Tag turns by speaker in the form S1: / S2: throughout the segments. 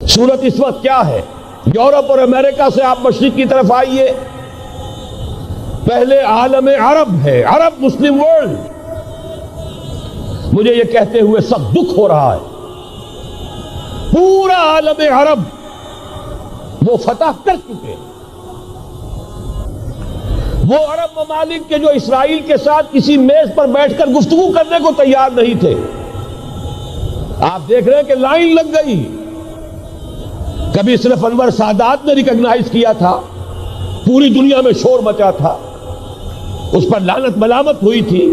S1: صورت اس وقت کیا ہے؟ یورپ اور امریکہ سے آپ مشرق کی طرف آئیے، پہلے عالم عرب ہے، عرب مسلم ورلڈ. مجھے یہ کہتے ہوئے سخت دکھ ہو رہا ہے، پورا عالم عرب وہ فتح کر چکے. وہ عرب ممالک کے جو اسرائیل کے ساتھ کسی میز پر بیٹھ کر گفتگو کرنے کو تیار نہیں تھے، آپ دیکھ رہے ہیں کہ لائن لگ گئی. کبھی صرف انور سادات نے ریکگنائز کیا تھا، پوری دنیا میں شور مچا تھا، اس پر لعنت ملامت ہوئی تھی.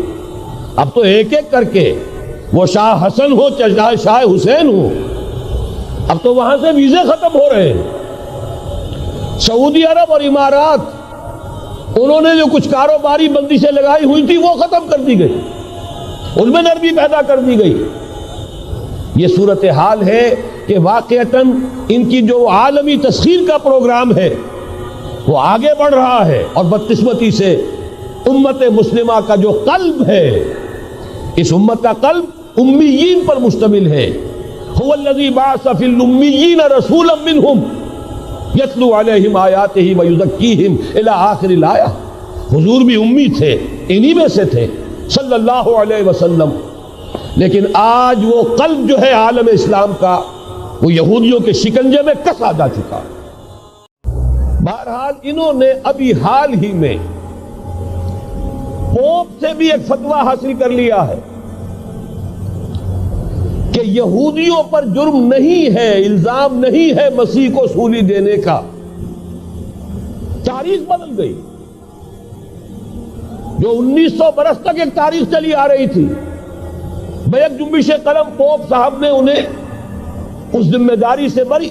S1: اب تو ایک ایک کر کے وہ شاہ حسن ہو چاہے شاہ حسین ہو، اب تو وہاں سے ویزے ختم ہو رہے ہیں. سعودی عرب اور امارات، انہوں نے جو کچھ کاروباری بندشیں لگائی ہوئی تھی وہ ختم کر دی گئی، ان میں نرمی پیدا کر دی گئی. یہ صورتحال ہے کہ واقعتاً ان کی جو عالمی تسخیر کا پروگرام ہے وہ آگے بڑھ رہا ہے، اور بدقسمتی سے امت مسلمہ کا جو قلب ہے، اس امت کا قلب امیین پر مشتمل ہے. هو الذی بعث فی الامیین رسولا منہم یتلو علیہم آیاتہ ویزکیہم الی آخر الآیہ. حضور بھی امی تھے، انہی میں سے تھے صلی اللہ علیہ وسلم. لیکن آج وہ قلب جو ہے عالم اسلام کا، وہ یہودیوں کے شکنجے میں کسا جا چکا. بہرحال انہوں نے ابھی حال ہی میں پوپ سے بھی ایک فتویٰ حاصل کر لیا ہے کہ یہودیوں پر جرم نہیں ہے، الزام نہیں ہے مسیح کو سولی دینے کا. تاریخ بدل گئی. جو 1900 برس تک ایک تاریخ چلی آ رہی تھی، بیک جنبش قلم پوپ صاحب نے انہیں اس ذمہ داری سے بری.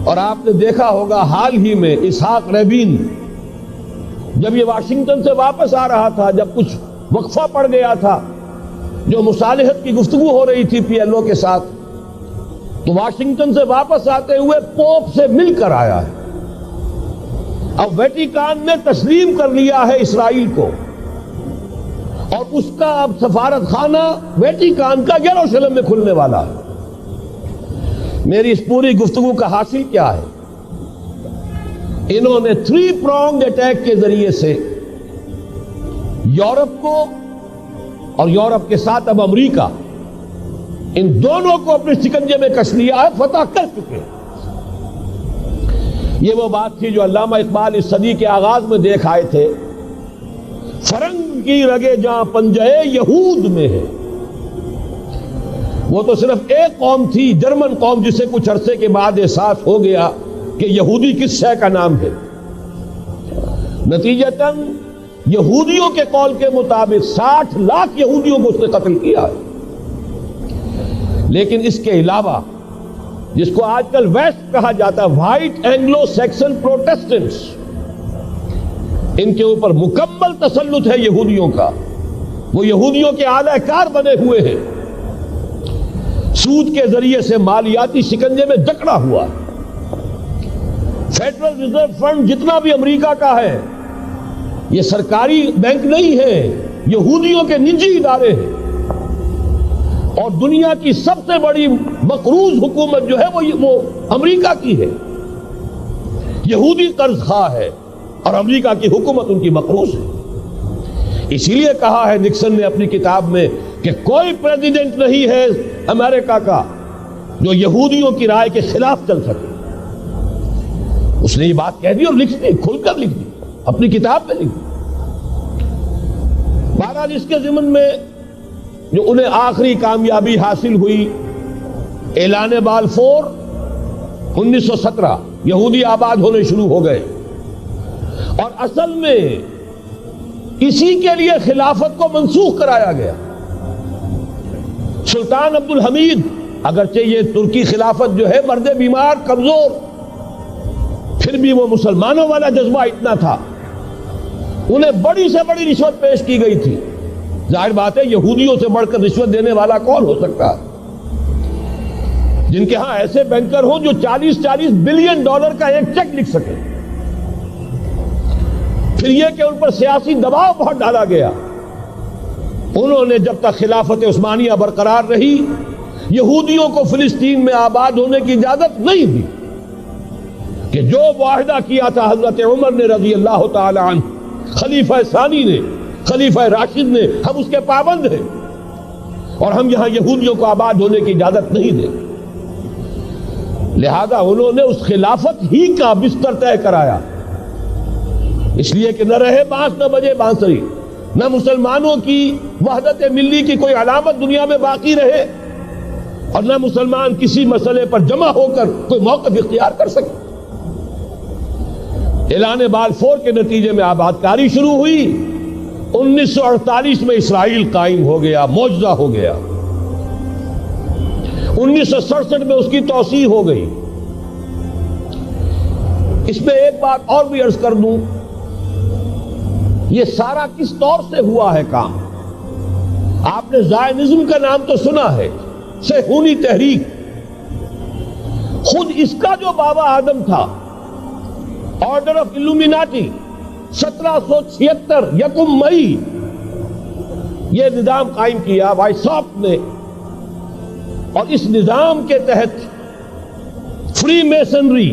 S1: اور آپ نے دیکھا ہوگا حال ہی میں اسحاق ریبین جب یہ واشنگٹن سے واپس آ رہا تھا، جب کچھ وقفہ پڑ گیا تھا، جو مصالحت کی گفتگو ہو رہی تھی پی ایل او کے ساتھ، تو واشنگٹن سے واپس آتے ہوئے پوپ سے مل کر آیا ہے. اب ویٹیکان نے تسلیم کر لیا ہے اسرائیل کو، اور اس کا اب سفارت خانہ ویٹیکان کا یروشلم میں کھلنے والا ہے. میری اس پوری گفتگو کا حاصل کیا ہے؟ انہوں نے 3 pronged اٹیک کے ذریعے سے یورپ کو اور یورپ کے ساتھ اب امریکہ، ان دونوں کو اپنے شکنجے میں کس لیا ہے، فتح کر چکے. یہ وہ بات تھی جو علامہ اقبال اس صدی کے آغاز میں دیکھ آئے تھے، فرنگ کی رگے جہاں پنجے یہود میں ہے. وہ تو صرف ایک قوم تھی، جرمن قوم، جسے کچھ عرصے کے بعد احساس ہو گیا کہ یہودی کس شے کا نام ہے. نتیجتاً یہودیوں کے قول کے مطابق 60 لاکھ یہودیوں کو اس نے قتل کیا ہے. لیکن اس کے علاوہ، جس کو آج کل ویسٹ کہا جاتا ہے، وائٹ اینگلو سیکسن پروٹیسٹنٹس، ان کے اوپر مکمل تسلط ہے یہودیوں کا. وہ یہودیوں کے اعلی کار بنے ہوئے ہیں، سود کے ذریعے سے مالیاتی شکنجے میں جکڑا ہوا. فیڈرل ریزرو فنڈ جتنا بھی امریکہ کا ہے، یہ سرکاری بینک نہیں ہے، یہودیوں کے نجی ادارے ہیں. اور دنیا کی سب سے بڑی مقروض حکومت جو ہے وہ امریکہ کی ہے. یہودی قرض خواہ ہے اور امریکہ کی حکومت ان کی مقروض ہے. اسی لیے کہا ہے نکسن نے اپنی کتاب میں کہ کوئی پریزیڈنٹ نہیں ہے امریکہ کا جو یہودیوں کی رائے کے خلاف چل سکے. اس نے یہ بات کہہ دی اور لکھ دی، کھل کر لکھ دی، اپنی کتاب میں لکھ دی. بہرحال اس کے ضمن میں جو انہیں آخری کامیابی حاصل ہوئی، اعلان بالفور 1917، یہودی آباد ہونے شروع ہو گئے. اور اصل میں اسی کے لیے خلافت کو منسوخ کرایا گیا. سلطان عبد الحمید، اگرچہ یہ ترکی خلافت جو ہے مرد بیمار کمزور، پھر بھی وہ مسلمانوں والا جذبہ اتنا تھا، انہیں بڑی سے بڑی رشوت پیش کی گئی تھی. ظاہر بات ہے یہودیوں سے بڑھ کر رشوت دینے والا کون ہو سکتا ہے، جن کے ہاں ایسے بینکر ہوں جو 40 بلین ڈالر کا ایک چیک لکھ سکے. پھر یہ کہ ان پر سیاسی دباؤ بہت ڈالا گیا. انہوں نے جب تک خلافت عثمانیہ برقرار رہی یہودیوں کو فلسطین میں آباد ہونے کی اجازت نہیں دی کہ جو معاہدہ کیا تھا حضرت عمر نے رضی اللہ تعالی عنہ، خلیفہ ثانی نے، خلیفہ راشد نے، ہم اس کے پابند ہیں اور ہم یہاں یہودیوں کو آباد ہونے کی اجازت نہیں دیں۔ لہذا انہوں نے اس خلافت ہی کا بستر طے کرایا، اس لیے کہ نہ رہے بانس نہ بجے بانسری، نہ مسلمانوں کی وحدت ملی کی کوئی علامت دنیا میں باقی رہے اور نہ مسلمان کسی مسئلے پر جمع ہو کر کوئی موقف اختیار کر سکے۔ اعلان بلفور کے نتیجے میں آباد کاری شروع ہوئی۔ 1948 میں اسرائیل قائم ہو گیا، معجزہ ہو گیا۔ 1967 میں اس کی توسیع ہو گئی۔ اس میں ایک بات اور بھی عرض کر دوں، یہ سارا کس طور سے ہوا ہے کام؟ آپ نے زائنزم کا نام تو سنا ہے، صہیونی تحریک۔ خود اس کا جو بابا آدم تھا، آرڈر آف الومیناٹی، 1776 یکم مئی یہ نظام قائم کیا وائساپ نے، اور اس نظام کے تحت فری میسنری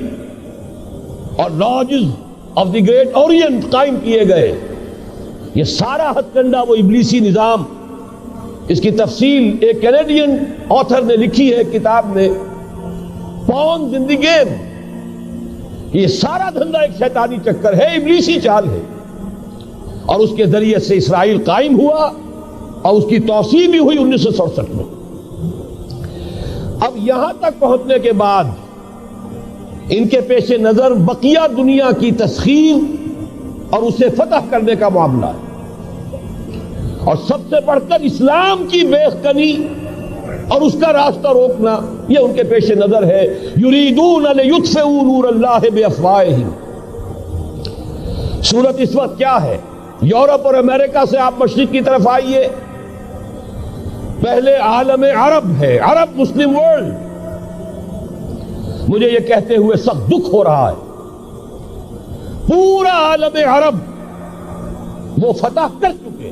S1: اور lodges of the great Orient قائم کیے گئے۔ یہ سارا ہتھ کنڈا وہ ابلیسی نظام، اس کی تفصیل ایک کینیڈین آتھر نے لکھی ہے کتاب میں، پونز ان دی گیم۔ یہ سارا دھندا ایک شیطانی چکر ہے، ابلیسی چال ہے، اور اس کے ذریعے سے اسرائیل قائم ہوا اور اس کی توسیع بھی ہوئی 1967 میں۔ اب یہاں تک پہنچنے کے بعد ان کے پیش نظر بقیہ دنیا کی تسخیر اور اسے فتح کرنے کا معاملہ ہے، اور سب سے بڑھ کر اسلام کی بیخکنی اور اس کا راستہ روکنا، یہ ان کے پیش نظر ہے۔ یریدون لیطفئوا نور اللہ بافواہہم۔ صورت اس وقت کیا ہے؟ یورپ اور امریکہ سے آپ مشرق کی طرف آئیے، پہلے عالم عرب ہے، عرب مسلم ورلڈ۔ مجھے یہ کہتے ہوئے سخت دکھ ہو رہا ہے، پورا عالم عرب وہ فتح کر چکے،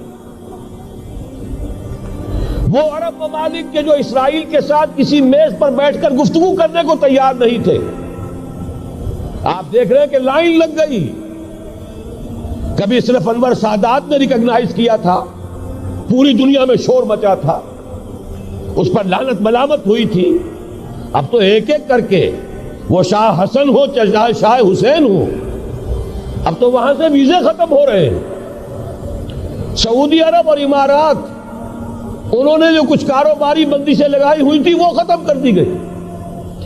S1: وہ عرب ممالک کے جو اسرائیل کے ساتھ کسی میز پر بیٹھ کر گفتگو کرنے کو تیار نہیں تھے۔ آپ دیکھ رہے ہیں کہ لائن لگ گئی۔ کبھی صرف انور سادات نے ریکگنائز کیا تھا، پوری دنیا میں شور مچا تھا، اس پر لعنت ملامت ہوئی تھی۔ اب تو ایک ایک کر کے، وہ شاہ حسن ہو چاہے شاہ حسین ہو، اب تو وہاں سے ویزے ختم ہو رہے ہیں۔ سعودی عرب اور امارات، انہوں نے جو کچھ کاروباری بندشیں لگائی ہوئی تھی وہ ختم کر دی گئی،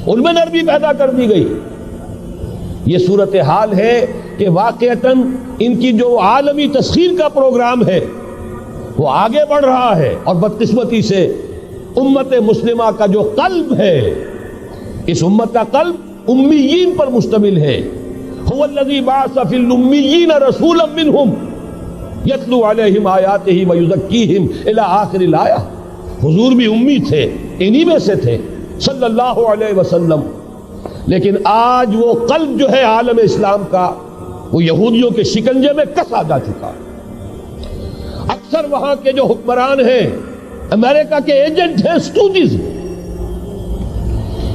S1: ان میں نرمی پیدا کر دی گئی۔ یہ صورتحال ہے کہ واقعتاً ان کی جو عالمی تسخیر کا پروگرام ہے وہ آگے بڑھ رہا ہے، اور بدقسمتی سے امت مسلمہ کا جو قلب ہے، اس امت کا قلب امیین پر مشتمل ہے۔ هو الذی بعث فی الامیین رسولا منہم یتلو علیہم آیاتہ ویزکیہم الی آخر الآیہ۔ حضور بھی امی تھے، انہی میں سے تھے صلی اللہ علیہ وسلم۔ لیکن آج وہ قلب جو ہے عالم اسلام کا، وہ یہودیوں کے شکنجے میں کسا جا چکا۔ اکثر وہاں کے جو حکمران ہیں، امریکہ کے ایجنٹ ہیں، اسٹوڈیز۔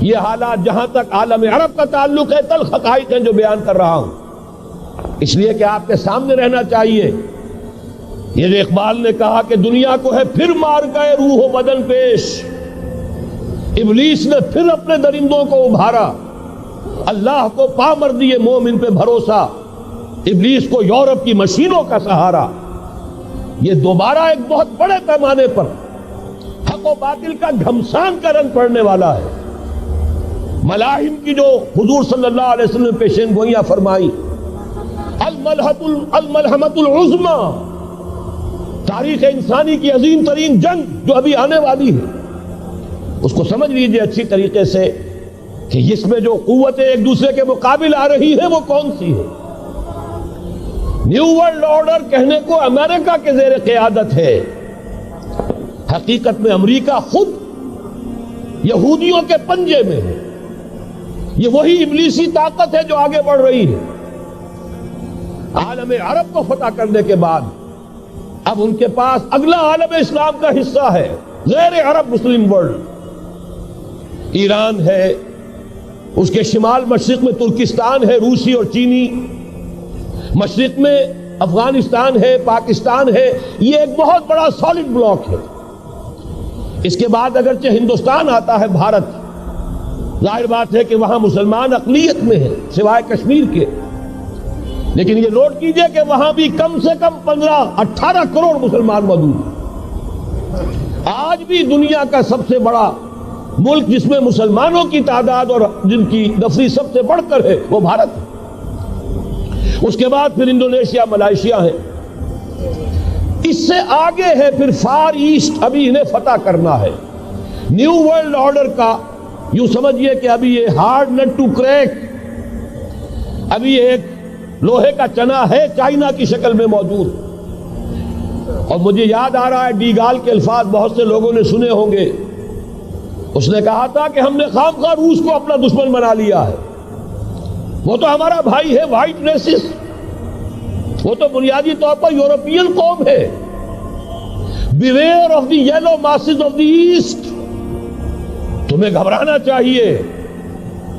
S1: یہ حالات جہاں تک عالم عرب کا تعلق ہے، تلخ حقائق ہیں جو بیان کر رہا ہوں، اس لیے کہ آپ کے سامنے رہنا چاہیے۔ یہ جو اقبال نے کہا کہ دنیا کو ہے پھر مار گئے روح و بدن پیش، ابلیس نے پھر اپنے درندوں کو ابھارا، اللہ کو پا مر دیے مومن پہ بھروسہ، ابلیس کو یورپ کی مشینوں کا سہارا۔ یہ دوبارہ ایک بہت بڑے پیمانے پر حق و باطل کا گھمسان کا رنگ پڑنے والا ہے۔ ملاحم کی جو حضور صلی اللہ علیہ وسلم نے پیشین گوئیاں فرمائی، الملحمۃ العظمیٰ، تاریخ انسانی کی عظیم ترین جنگ جو ابھی آنے والی ہے، اس کو سمجھ لیجئے اچھی طریقے سے کہ اس میں جو قوتیں ایک دوسرے کے مقابل آ رہی ہیں وہ کون سی ہے۔ نیو ورلڈ آرڈر کہنے کو امریکہ کے زیر قیادت ہے، حقیقت میں امریکہ خود یہودیوں کے پنجے میں ہے۔ یہ وہی ابلیسی طاقت ہے جو آگے بڑھ رہی ہے۔ عالم عرب کو فتح کرنے کے بعد اب ان کے پاس اگلا عالم اسلام کا حصہ ہے، غیر عرب مسلم ورلڈ۔ ایران ہے، اس کے شمال مشرق میں ترکستان ہے، روسی اور چینی، مشرق میں افغانستان ہے، پاکستان ہے. یہ ایک بہت بڑا سالڈ بلاک ہے. اس کے بعد اگرچہ ہندوستان آتا ہے، بھارت، ظاہر بات ہے کہ وہاں مسلمان اقلیت میں ہیں سوائے کشمیر کے، لیکن یہ نوٹ کیجئے کہ وہاں بھی کم سے کم 15-18 کروڑ مسلمان موجود ہیں. آج بھی دنیا کا سب سے بڑا ملک جس میں مسلمانوں کی تعداد اور جن کی نفری سب سے بڑھ کر ہے وہ بھارت ہے. اس کے بعد پھر انڈونیشیا، ملائیشیا ہے. اس سے آگے ہے پھر فار ایسٹ، ابھی انہیں فتح کرنا ہے. نیو ورلڈ آرڈر کا یوں سمجھیے کہ ابھی یہ ہارڈ نٹ ٹو کریک، ابھی ایک لوہے کا چنا ہے چائنا کی شکل میں موجود. اور مجھے یاد آ رہا ہے ڈی گال کے الفاظ بہت سے لوگوں نے سنے ہوں گے. اس نے کہا تھا کہ ہم نے خام خواہ روس کو اپنا دشمن بنا لیا ہے، وہ تو ہمارا بھائی ہے، وائٹ ریسس، وہ تو بنیادی طور پر یورپین قوم ہے. Beware of the yellow masses of the east. تمہیں گھبرانا چاہیے،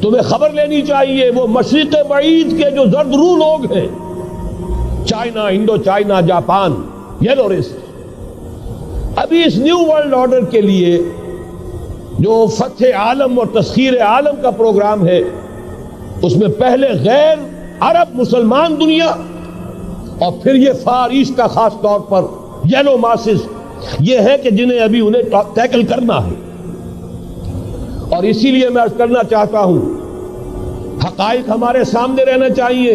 S1: تمہیں خبر لینی چاہیے. وہ مشرق بعید کے جو زرد رو لوگ ہیں، China, Indo China, Japan, yellow race. ابھی اس نیو ورلڈ آرڈر کے لیے جو فتح عالم اور تسخیر عالم کا پروگرام ہے، اس میں پہلے غیر عرب مسلمان دنیا اور پھر یہ فار ایسٹ کا خاص طور پر یلو ماسز، یہ ہے کہ جنہیں ابھی انہیں ٹیکل کرنا ہے. اور اسی لیے میں عرض کرنا چاہتا ہوں، حقائق ہمارے سامنے رہنا چاہیے.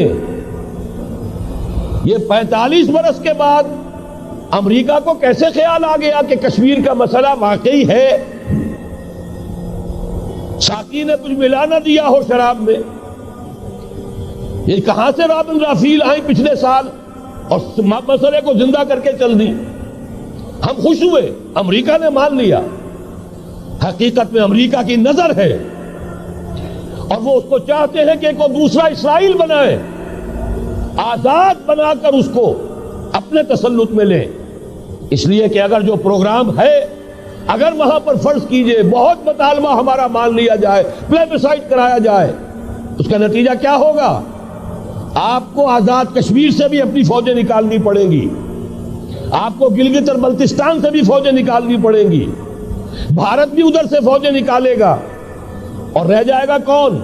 S1: یہ 45 برس کے بعد امریکہ کو کیسے خیال آ گیا کہ کشمیر کا مسئلہ واقعی ہے؟ ساقی نے کچھ ملا نہ دیا ہو شراب میں. یہ کہاں سے رابن رافیل آئی پچھلے سال اور مسئلے کو زندہ کر کے چل دی. ہم خوش ہوئے، امریکہ نے مان لیا. حقیقت میں امریکہ کی نظر ہے اور وہ اس کو چاہتے ہیں کہ کوئی دوسرا اسرائیل بنائے، آزاد بنا کر اس کو اپنے تسلط میں لیں. اس لیے کہ اگر جو پروگرام ہے، اگر وہاں پر فرض کیجئے بہت مطالبہ ہمارا مان لیا جائے، پلیبسائٹ کرایا جائے، اس کا نتیجہ کیا ہوگا؟ آپ کو آزاد کشمیر سے بھی اپنی فوجیں نکالنی پڑیں گی، آپ کو گلگت اور بلتستان سے بھی فوجیں نکالنی پڑیں گی، بھارت بھی ادھر سے فوجیں نکالے گا. اور رہ جائے گا کون؟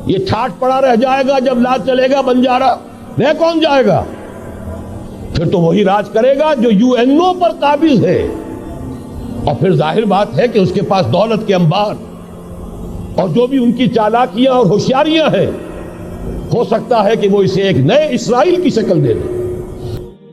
S1: یہ ٹھاٹ پڑا رہ جائے گا. جب لاج چلے گا بنجارا، رہ کون جائے گا؟ پھر تو وہی راج کرے گا جو UN پر قابض ہے. اور پھر ظاہر بات ہے کہ اس کے پاس دولت کے انبار اور جو بھی ان کی چالاکیاں اور ہوشیاریاں ہیں، ہو سکتا ہے کہ وہ اسے ایک نئے اسرائیل کی شکل دے دے.